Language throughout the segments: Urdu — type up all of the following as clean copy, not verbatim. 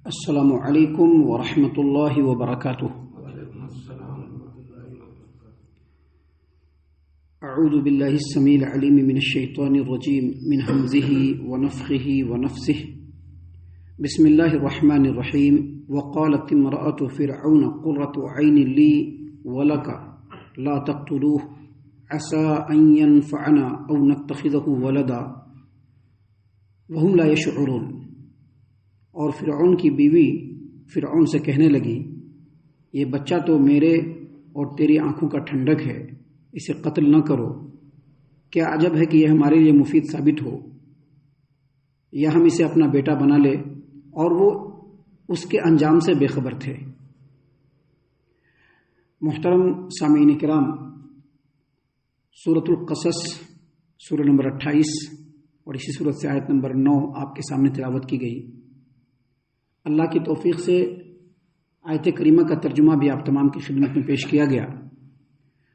السلام علیکم ورحمۃ اللہ وبرکاتہ۔ اعوذ باللہ السمیع العلیم من الشیطان الرجیم من حمزہ ونفخہ ونفثہ۔ بسم اللہ الرحمن الرحیم۔ وقالت امرأة فرعون قرة عین لی ولک لا تقتلوه عسى ان ينفعنا او نتخذه ولدا وهم لا يشعرون۔ اور فرعون کی بیوی فرعون سے کہنے لگی، یہ بچہ تو میرے اور تیری آنکھوں کا ٹھنڈک ہے، اسے قتل نہ کرو، کیا عجب ہے کہ یہ ہمارے لیے مفید ثابت ہو، یا ہم اسے اپنا بیٹا بنا لے۔ اور وہ اس کے انجام سے بے خبر تھے۔ محترم سامعین کرام، سورۃ القصص سورہ نمبر 28 اور اسی سورت سے آیت نمبر 9 آپ کے سامنے تلاوت کی گئی۔ اللہ کی توفیق سے آیت کریمہ کا ترجمہ بھی آپ تمام کی خدمت میں پیش کیا گیا،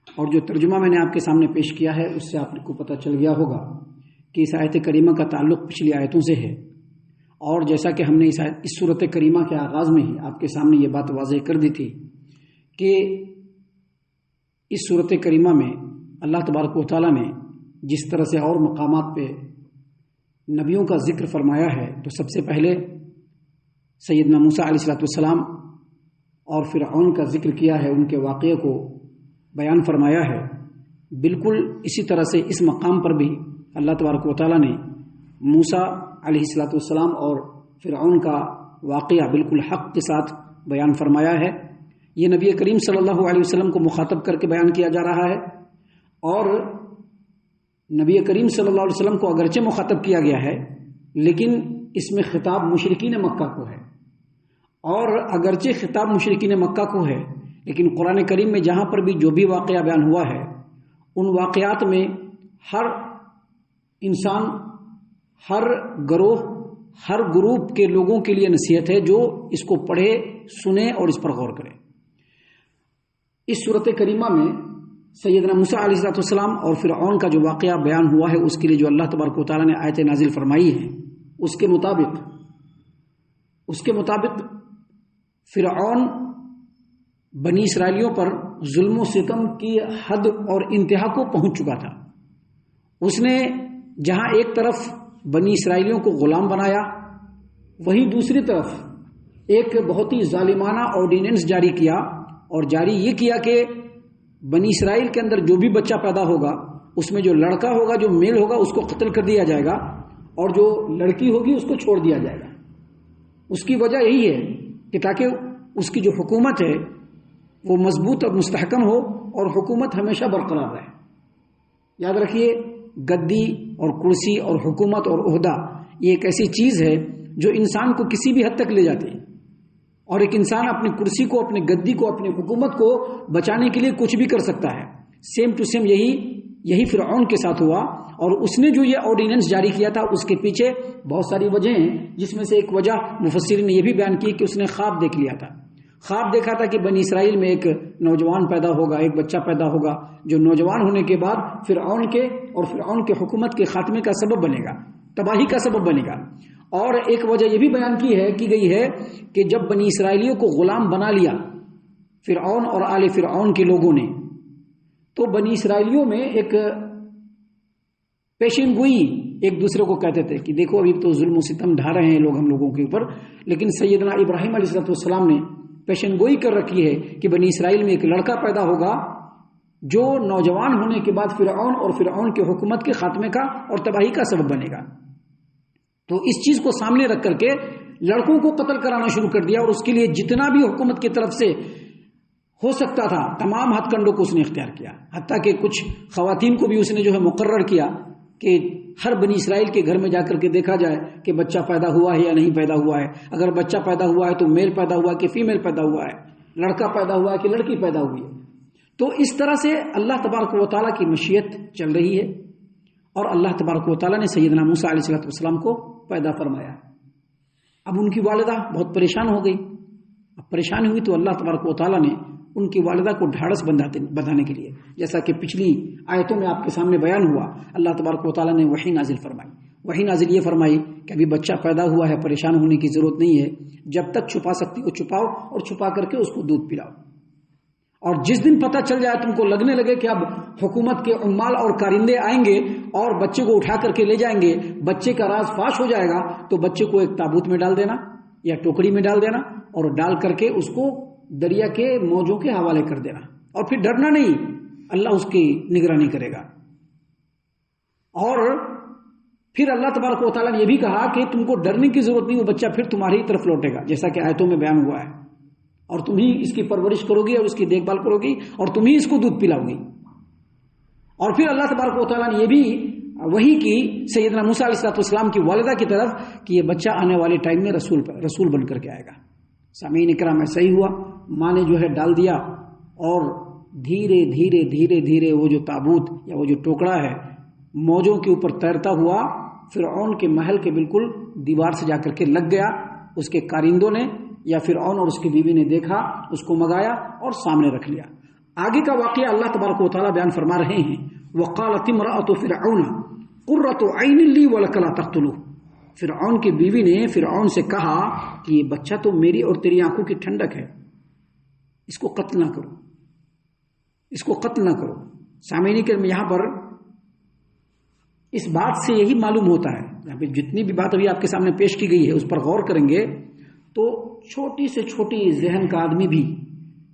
اور جو ترجمہ میں نے آپ کے سامنے پیش کیا ہے اس سے آپ کو پتہ چل گیا ہوگا کہ اس آیت کریمہ کا تعلق پچھلی آیتوں سے ہے۔ اور جیسا کہ ہم نے اس صورت کریمہ کے آغاز میں ہی آپ کے سامنے یہ بات واضح کر دی تھی کہ اس صورت کریمہ میں اللہ تبارک و تعالیٰ نے جس طرح سے اور مقامات پہ نبیوں کا ذکر فرمایا ہے، تو سب سے پہلے سیدنا موسیٰ علیہ السلام اور فرعون کا ذکر کیا ہے، ان کے واقعے کو بیان فرمایا ہے۔ بالکل اسی طرح سے اس مقام پر بھی اللہ تبارک و تعالیٰ نے موسیٰ علیہ السلام اور فرعون کا واقعہ بالکل حق کے ساتھ بیان فرمایا ہے۔ یہ نبی کریم صلی اللہ علیہ وسلم کو مخاطب کر کے بیان کیا جا رہا ہے، اور نبی کریم صلی اللہ علیہ وسلم کو اگرچہ مخاطب کیا گیا ہے، لیکن اس میں خطاب مشرکین مکہ کو ہے۔ اور اگرچہ خطاب مشرکین مکہ کو ہے، لیکن قرآن کریم میں جہاں پر بھی جو بھی واقعہ بیان ہوا ہے، ان واقعات میں ہر انسان، ہر گروہ، ہر گروپ کے لوگوں کے لیے نصیحت ہے جو اس کو پڑھے، سنے اور اس پر غور کرے۔ اس صورت کریمہ میں سیدنا موسیٰ علیہ السلام اور فرعون کا جو واقعہ بیان ہوا ہے، اس کے لیے جو اللہ تبارک و تعالیٰ نے آیت نازل فرمائی ہے، اس کے مطابق فرعون بنی اسرائیلیوں پر ظلم و ستم کی حد اور انتہا کو پہنچ چکا تھا۔ اس نے جہاں ایک طرف بنی اسرائیلیوں کو غلام بنایا، وہیں دوسری طرف ایک بہت ہی ظالمانہ آرڈیننس جاری کیا، اور جاری یہ کیا کہ بنی اسرائیل کے اندر جو بھی بچہ پیدا ہوگا، اس میں جو لڑکا ہوگا، جو میل ہوگا، اس کو قتل کر دیا جائے گا، اور جو لڑکی ہوگی اس کو چھوڑ دیا جائے گا۔ اس کی وجہ یہی ہے کہ تاکہ اس کی جو حکومت ہے وہ مضبوط اور مستحکم ہو، اور حکومت ہمیشہ برقرار رہے۔ یاد رکھیے، گدی اور کرسی اور حکومت اور عہدہ یہ ایک ایسی چیز ہے جو انسان کو کسی بھی حد تک لے جاتی ہے، اور ایک انسان اپنی کرسی کو، اپنی گدی کو، اپنی حکومت کو بچانے کے لیے کچھ بھی کر سکتا ہے۔ سیم ٹو سیم یہی فرعون کے ساتھ ہوا، اور اس نے جو یہ آرڈیننس جاری کیا تھا اس کے پیچھے بہت ساری وجہیں ہیں، جس میں سے ایک وجہ مفسرین نے یہ بھی بیان کی کہ اس نے خواب دیکھ لیا تھا۔ خواب دیکھا تھا کہ بنی اسرائیل میں ایک نوجوان پیدا ہوگا، ایک بچہ پیدا ہوگا، جو نوجوان ہونے کے بعد فرعون کے حکومت کے خاتمے کا سبب بنے گا، تباہی کا سبب بنے گا۔ اور ایک وجہ یہ بھی بیان کی گئی ہے کہ جب بنی اسرائیلیوں کو غلام بنا لیا فرعون اور آل فرعون کے لوگوں نے، تو بنی اسرائیلیوں میں ایک پیشین گوئی ایک دوسرے کو کہتے تھے کہ دیکھو ابھی تو ظلم و ستم ڈھا رہے ہیں لوگ ہم لوگوں کے اوپر، لیکن سیدنا ابراہیم علیہ السلام نے پیشین گوئی کر رکھی ہے کہ بنی اسرائیل میں ایک لڑکا پیدا ہوگا جو نوجوان ہونے کے بعد فرعون اور فرعون کی حکومت کے خاتمے کا اور تباہی کا سبب بنے گا۔ تو اس چیز کو سامنے رکھ کر کے لڑکوں کو قتل کرانا شروع کر دیا، اور اس کے لیے جتنا بھی حکومت کی طرف سے ہو سکتا تھا تمام ہتھ کنڈوں کو اس نے اختیار کیا، حتیٰ کہ کچھ خواتین کو بھی اس نے جو ہے مقرر کیا کہ ہر بنی اسرائیل کے گھر میں جا کر کے دیکھا جائے کہ بچہ پیدا ہوا ہے یا نہیں پیدا ہوا ہے، اگر بچہ پیدا ہوا ہے تو میل پیدا ہوا ہے کہ فیمیل پیدا ہوا ہے، لڑکا پیدا ہوا ہے کہ لڑکی پیدا ہوئی ہے۔ تو اس طرح سے اللہ تبارک و تعالیٰ کی مشیت چل رہی ہے، اور اللہ تبارک و تعالیٰ نے سیدنا موسیٰ علیہ السلام کو پیدا فرمایا۔ اب ان کی والدہ بہت پریشان ہو گئی۔ اب پریشان ہوئی تو اللہ تبارک و تعالیٰ نے ان کی والدہ کو ڈھارس بندھانے کے لیے، جیسا کہ پچھلی آیتوں میں آپ کے سامنے بیان ہوا، اللہ تبارک و تعالیٰ نے وحی نازل فرمائی، وہی نازل یہ فرمائی کہ ابھی بچہ پیدا ہوا ہے، پریشان ہونے کی ضرورت نہیں ہے، جب تک چھپا سکتی ہو چھپاؤ اور چھپا کر کے اس کو دودھ پلاؤ، اور جس دن پتہ چل جائے تم کو لگنے لگے کہ اب حکومت کے عمال اور کارندے آئیں گے اور بچے کو اٹھا کر کے لے جائیں گے، بچے کا راز فاش ہو جائے گا، تو بچے کو ایک تابوت میں ڈال دینا یا ٹوکری میں ڈال دینا اور ڈال کر کے اس کو دریا کے موجوں کے حوالے کر دینا، اور پھر ڈرنا نہیں، اللہ اس کی نگرانی کرے گا۔ اور پھر اللہ تبارک و تعالیٰ نے یہ بھی کہا کہ تم کو ڈرنے کی ضرورت نہیں، وہ بچہ پھر تمہاری طرف لوٹے گا، جیسا کہ آیتوں میں بیان ہوا ہے، اور تم ہی اس کی پرورش کرو گی اور اس کی دیکھ بھال کرو گی اور تم ہی اس کو دودھ پلاؤ گی۔ اور پھر اللہ تبارک و تعالیٰ نے یہ بھی وہی کی سیدنا موسیٰ علیہ السلام کی والدہ کی طرف کہ یہ بچہ آنے والے ٹائم میں رسول بن کر کے آئے گا۔ سامعین اکرام، ایسا ہی ہوا، ماں نے جو ہے ڈال دیا، اور دھیرے دھیرے دھیرے دھیرے وہ جو تابوت یا وہ جو ٹوکڑا ہے موجوں کے اوپر تیرتا ہوا فرعون کے محل کے بالکل دیوار سے جا کر کے لگ گیا۔ اس کے کارندوں نے یا فرعون اور اس کی بیوی نے دیکھا، اس کو منگایا اور سامنے رکھ لیا۔ آگے کا واقعہ اللہ تبارک و تعالیٰ بیان فرما رہے ہیں، وَقَالَتِ امْرَأَتُ فِرْعَوْنَ قُرَّةُ عَيْنٍ لِّي وَلَكَ لَا تَقْتُلُوهُ۔ فرعون کی بیوی نے فرعون سے کہا کہ یہ بچہ تو میری اور تیری آنکھوں کی ٹھنڈک ہے، اس کو قتل نہ کرو، اس کو قتل نہ کرو۔ سامعین کرام، یہاں پر اس بات سے یہی معلوم ہوتا ہے، یہاں پہ جتنی بھی بات ابھی آپ کے سامنے پیش کی گئی ہے اس پر غور کریں گے تو چھوٹی سے چھوٹی ذہن کا آدمی بھی،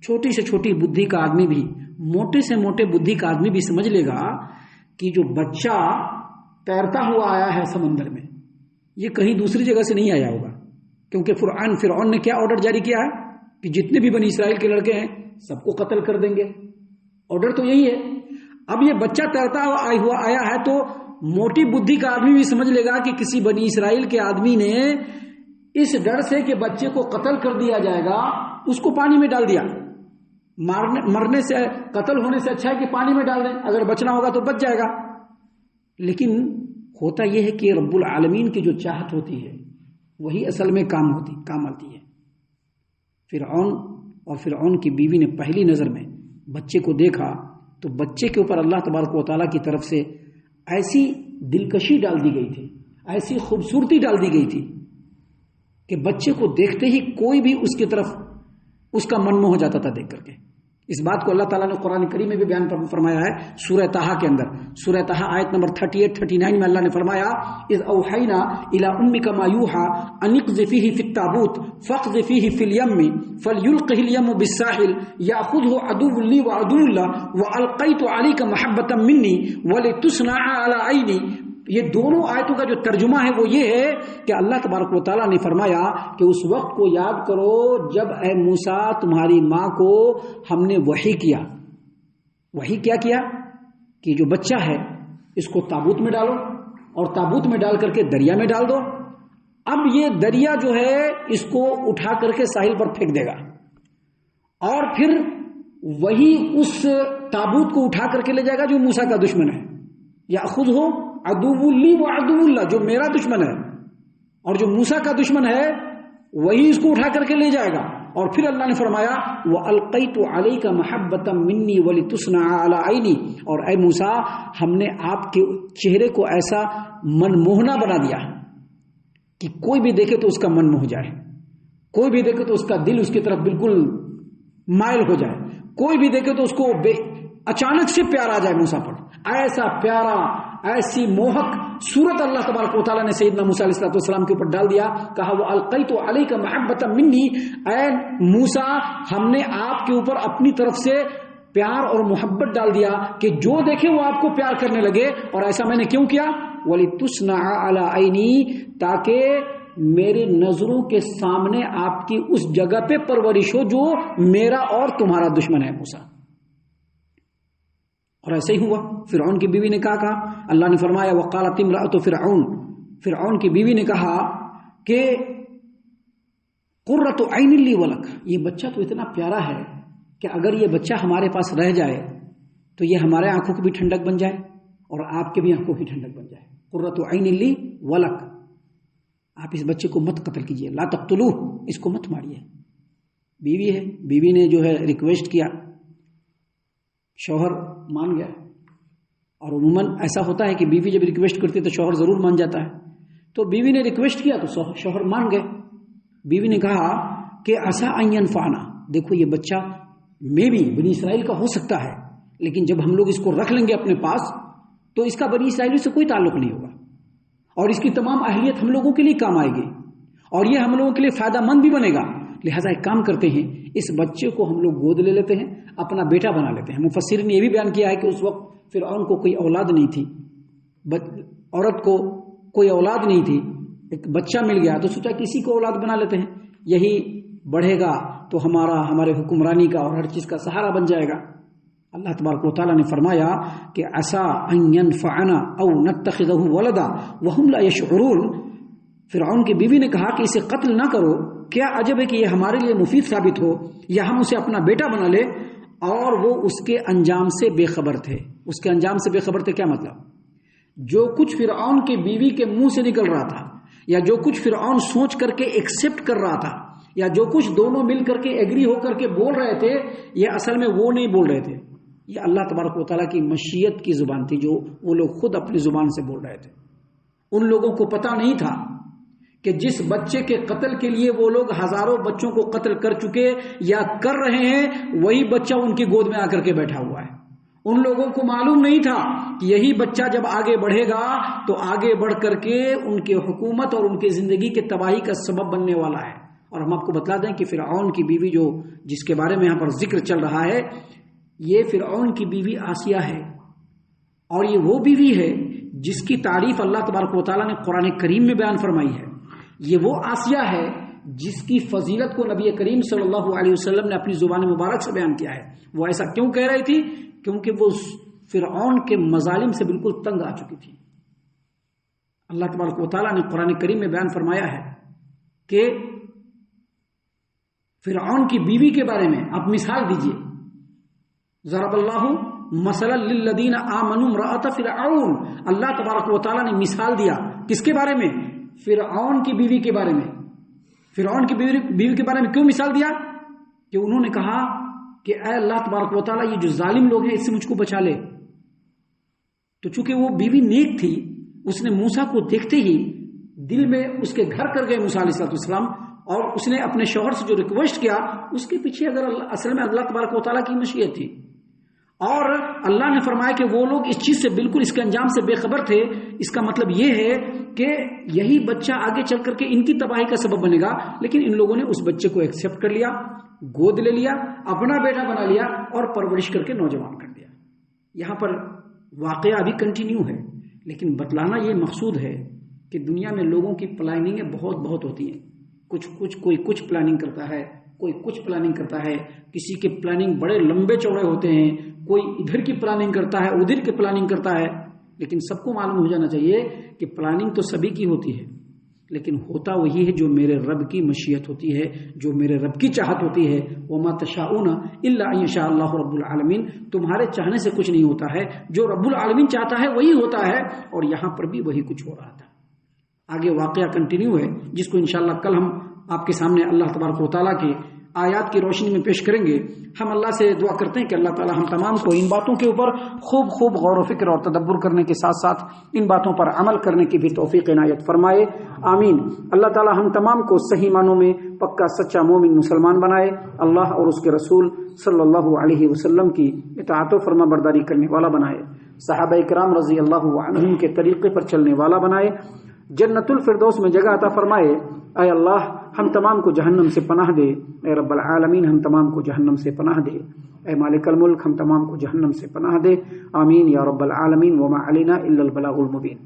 چھوٹی سے چھوٹی بدھی کا آدمی بھی، موٹے سے موٹے بدھی کا آدمی بھی سمجھ لے گا کہ جو بچہ تیرتا ہوا آیا ہے سمندر میں، یہ کہیں دوسری جگہ سے نہیں آیا ہوگا، کیونکہ فرعون نے کیا آرڈر جاری کیا ہے کہ جتنے بھی بنی اسرائیل کے لڑکے ہیں سب کو قتل کر دیں گے، آرڈر تو یہی ہے۔ اب یہ بچہ تیرتا ہوا آیا ہے تو موٹی بدھی کا آدمی بھی سمجھ لے گا کہ کسی بنی اسرائیل کے آدمی نے اس ڈر سے کہ بچے کو قتل کر دیا جائے گا اس کو پانی میں ڈال دیا۔ مرنے سے، قتل ہونے سے اچھا ہے کہ پانی میں ڈال دیں، اگر بچنا ہوگا تو بچ جائے گا۔ لیکن ہوتا یہ ہے کہ رب العالمین کی جو چاہت ہوتی ہے وہی اصل میں کام آتی ہے۔ فرعون اور فرعون کی بیوی نے پہلی نظر میں بچے کو دیکھا تو بچے کے اوپر اللہ تبارک و تعالیٰ کی طرف سے ایسی دلکشی ڈال دی گئی تھی، ایسی خوبصورتی ڈال دی گئی تھی کہ بچے کو دیکھتے ہی کوئی بھی اس کی طرف اس کا من موہ ہو جاتا تھا دیکھ کر کے۔ اس بات کو اللہ تعالیٰ نے قرآن کریم میں بھی بیان فرمایا ہے، سورہ طٰہٰ کے اندر، سورہ طٰہٰ آیت نمبر 38-39 میں اللہ نے فرمایا، اذ اوحینا الی امک ما یوحی ان اقذفیہ فی التابوت فاقذفیہ فی الیم فلیلقہ الیم بالساحل یاخذہ عدو لی وعدو لہ والقیت علیک محبۃ منی ولتصنع علی عینی۔ یہ دونوں آیتوں کا جو ترجمہ ہے وہ یہ ہے کہ اللہ تبارک و تعالیٰ نے فرمایا کہ اس وقت کو یاد کرو جب اے موسیٰ تمہاری ماں کو ہم نے وحی کیا۔ وحی کیا کہ جو بچہ ہے اس کو تابوت میں ڈالو اور تابوت میں ڈال کر کے دریا میں ڈال دو۔ اب یہ دریا جو ہے اس کو اٹھا کر کے ساحل پر پھینک دے گا، اور پھر وہی اس تابوت کو اٹھا کر کے لے جائے گا جو موسیٰ کا دشمن ہے، یا خود ہو عدو لی و عدو اللہ، جو میرا دشمن ہے اور جو موسیٰ کا دشمن ہے وہی اس کو اٹھا کر کے لے جائے گا۔ اور پھر اللہ نے فرمایا وَأَلْقَيْتُ عَلَيْكَ مَحَبَّةً مِّنِّي وَلِتُصْنَعَ عَلَىٰ عَيْنِي، اور اے موسیٰ ہم نے آپ کے چہرے کو ایسا من موہنا بنا دیا کہ کوئی بھی دیکھے تو اس کا من موہ جائے، کوئی بھی دیکھے تو اس کا دل اس کی طرف بالکل مائل ہو جائے، کوئی بھی دیکھے تو اس کو اچانک سے پیار آ جائے موسیٰ پر۔ ایسا پیارا، ایسی موہک صورت اللہ تبارک و تعالیٰ نے سیدنا موسیٰ علیہ السلام کے اوپر ڈال دیا۔ کہا وَأَلْقَيْتُ عَلَيْكَ مَحَبَّةً مِّنِّي، اے موسیٰ ہم نے آپ کے اوپر اپنی طرف سے پیار اور محبت ڈال دیا کہ جو دیکھے وہ آپ کو پیار کرنے لگے۔ اور ایسا میں نے کیوں کیا؟ وَلِتُصْنَعَ عَلَىٰ عَيْنِي، تاکہ میرے نظروں کے سامنے آپ کی اس جگہ پہ پرورش ہو جو میرا اور تمہارا دشمن ہے موسیٰ۔ اور ایسے ہی ہوا۔ فرعون کی بیوی نے کہا اللہ نے فرمایا وقالت امرأۃ فرعون، فرعون کی بیوی نے کہا کہ قرۃ عین لی ولک، یہ بچہ تو اتنا پیارا ہے کہ اگر یہ بچہ ہمارے پاس رہ جائے تو یہ ہمارے آنکھوں کی بھی ٹھنڈک بن جائے اور آپ کے بھی آنکھوں کی ٹھنڈک بن جائے۔ قرۃ عین لی ولک، آپ اس بچے کو مت قتل کیجیے، لا تقتلوہ، اس کو مت ماریے۔ بیوی ہے، بیوی نے جو ہے ریکویسٹ کیا، شوہر مان گیا، اور عموماً ایسا ہوتا ہے کہ بیوی جب ریکویسٹ کرتی ہے تو شوہر ضرور مان جاتا ہے. تو بیوی نے ریکویسٹ کیا تو شوہر مان گئے. بیوی نے کہا کہ عسیٰ ان ینفعنا، دیکھو یہ بچہ میں بھی بنی اسرائیل کا ہو سکتا ہے، لیکن جب ہم لوگ اس کو رکھ لیں گے اپنے پاس تو اس کا بنی اسرائیل سے کوئی تعلق نہیں ہوگا، اور اس کی تمام اہلیت ہم لوگوں کے لیے کام آئے گی، اور یہ ہم لوگوں کے لیے فائدہ مند بھی بنے گا. لہٰذا ایک کام کرتے ہیں، اس بچے کو ہم لوگ گود لے لیتے ہیں، اپنا بیٹا بنا لیتے ہیں. مفسرین نے یہ بھی بیان کیا ہے کہ اس وقت فرعون کو کوئی اولاد نہیں تھی، عورت کو کوئی اولاد نہیں تھی، ایک بچہ مل گیا تو سوچا کسی کو اولاد بنا لیتے ہیں، یہی بڑھے گا تو ہمارے حکمرانی کا اور ہر چیز کا سہارا بن جائے گا. اللہ تبارک و تعالیٰ نے فرمایا کہ عسیٰ ان ینفعنا او نتخذہ ولدا وہم لا یشعرون. فرعون کی بیوی نے کہا کہ اسے قتل نہ کرو، کیا عجب ہے کہ یہ ہمارے لیے مفید ثابت ہو، یا ہم اسے اپنا بیٹا بنا لے. اور وہ اس کے انجام سے بے خبر تھے. اس کے انجام سے بے خبر تھے کیا مطلب؟ جو کچھ فرعون کی بیوی کے منہ سے نکل رہا تھا، یا جو کچھ فرعون سوچ کر کے ایکسپٹ کر رہا تھا، یا جو کچھ دونوں مل کر کے ایگری ہو کر کے بول رہے تھے، یہ اصل میں وہ نہیں بول رہے تھے، یہ اللہ تبارک و تعالیٰ کی مشیت کی زبان تھی جو وہ لوگ خود اپنی زبان سے بول رہے تھے. ان لوگوں کو پتہ نہیں تھا کہ جس بچے کے قتل کے لیے وہ لوگ ہزاروں بچوں کو قتل کر چکے یا کر رہے ہیں، وہی بچہ ان کی گود میں آ کر کے بیٹھا ہوا ہے. ان لوگوں کو معلوم نہیں تھا کہ یہی بچہ جب آگے بڑھے گا تو آگے بڑھ کر کے ان کے حکومت اور ان کی زندگی کے تباہی کا سبب بننے والا ہے. اور ہم آپ کو بتلا دیں کہ فرعون کی بیوی جس کے بارے میں یہاں پر ذکر چل رہا ہے، یہ فرعون کی بیوی آسیہ ہے، اور یہ وہ بیوی ہے جس کی تعریف اللہ تبارک و تعالیٰ نے قرآن کریم میں بیان فرمائی ہے. یہ وہ آسیہ ہے جس کی فضیلت کو نبی کریم صلی اللہ علیہ وسلم نے اپنی زبان مبارک سے بیان کیا ہے. وہ ایسا کیوں کہہ رہی تھی؟ کیونکہ وہ فرعون کے مظالم سے بالکل تنگ آ چکی تھی. اللہ تبارک و تعالیٰ نے قرآن کریم میں بیان فرمایا ہے کہ فرعون کی بیوی کے بارے میں آپ مثال دیجئے. ضرب اللہ مثلا للذین آمنوا امرأۃ فرعون. اللہ تبارک و تعالیٰ نے مثال دیا کس کے بارے میں؟ فرعون کی بیوی کے بارے میں. فرعون کی بیوی کے بارے میں کیوں مثال دیا؟ کہ انہوں نے کہا کہ اے اللہ تبارک و تعالیٰ یہ جو ظالم لوگ ہیں اس سے مجھ کو بچا لے. تو چونکہ وہ بیوی نیک تھی، اس نے موسیٰ کو دیکھتے ہی دل میں اس کے گھر کر گئے موسیٰ علیہ السلام، اور اس نے اپنے شوہر سے جو ریکویسٹ کیا اس کے پیچھے اصل میں اللہ تبارک و تعالیٰ کی مشیت تھی. اور اللہ نے فرمایا کہ وہ لوگ اس چیز سے بالکل اس کے انجام سے بے خبر تھے. اس کا مطلب یہ ہے کہ یہی بچہ آگے چل کر کے ان کی تباہی کا سبب بنے گا، لیکن ان لوگوں نے اس بچے کو ایکسیپٹ کر لیا، گود لے لیا، اپنا بیٹا بنا لیا اور پرورش کر کے نوجوان کر دیا. یہاں پر واقعہ ابھی کنٹینیو ہے، لیکن بتلانا یہ مقصود ہے کہ دنیا میں لوگوں کی پلاننگیں بہت ہوتی ہیں. کوئی کچھ پلاننگ کرتا ہے، کوئی کچھ پلاننگ کرتا ہے، کسی کے پلاننگ بڑے لمبے چوڑے ہوتے ہیں، کوئی ادھر کی پلاننگ کرتا ہے، ادھر کی پلاننگ کرتا ہے. لیکن سب کو معلوم ہو جانا چاہیے کہ پلاننگ تو سبھی کی ہوتی ہے، لیکن ہوتا وہی ہے جو میرے رب کی مشیت ہوتی ہے، جو میرے رب کی چاہت ہوتی ہے. وما تشاؤون الا ان یشاء اللہ رب العالمین. تمہارے چاہنے سے کچھ نہیں ہوتا ہے، جو رب العالمین چاہتا ہے وہی ہوتا ہے. اور یہاں پر بھی وہی کچھ ہو رہا تھا. آگے واقعہ کنٹینیو ہے جس کو انشاءاللہ کل ہم آپ کے سامنے اللہ تبارک و تعالیٰ کی آیات کی روشنی میں پیش کریں گے. ہم اللہ سے دعا کرتے ہیں کہ اللہ تعالیٰ ہم تمام کو ان باتوں کے اوپر خوب غور و فکر اور تدبر کرنے کے ساتھ ساتھ ان باتوں پر عمل کرنے کی بھی توفیق عنایت فرمائے. آمین. اللہ تعالیٰ ہم تمام کو صحیح معنوں میں پکا سچا مومن مسلمان بنائے. اللہ اور اس کے رسول صلی اللہ علیہ وسلم کی اطاعت و فرما برداری کرنے والا بنائے. صحابہ کرام رضی اللہ عنہم کے طریقے پر چلنے والا بنائے. جنت الفردوس میں جگہ عطا فرمائے. اے اللہ ہم تمام کو جہنم سے پناہ دے. اے رب العالمین ہم تمام کو جہنم سے پناہ دے. اے مالک الملک ہم تمام کو جہنم سے پناہ دے. آمین یا رب العالمین. وما علینا الا البلاغ المبین.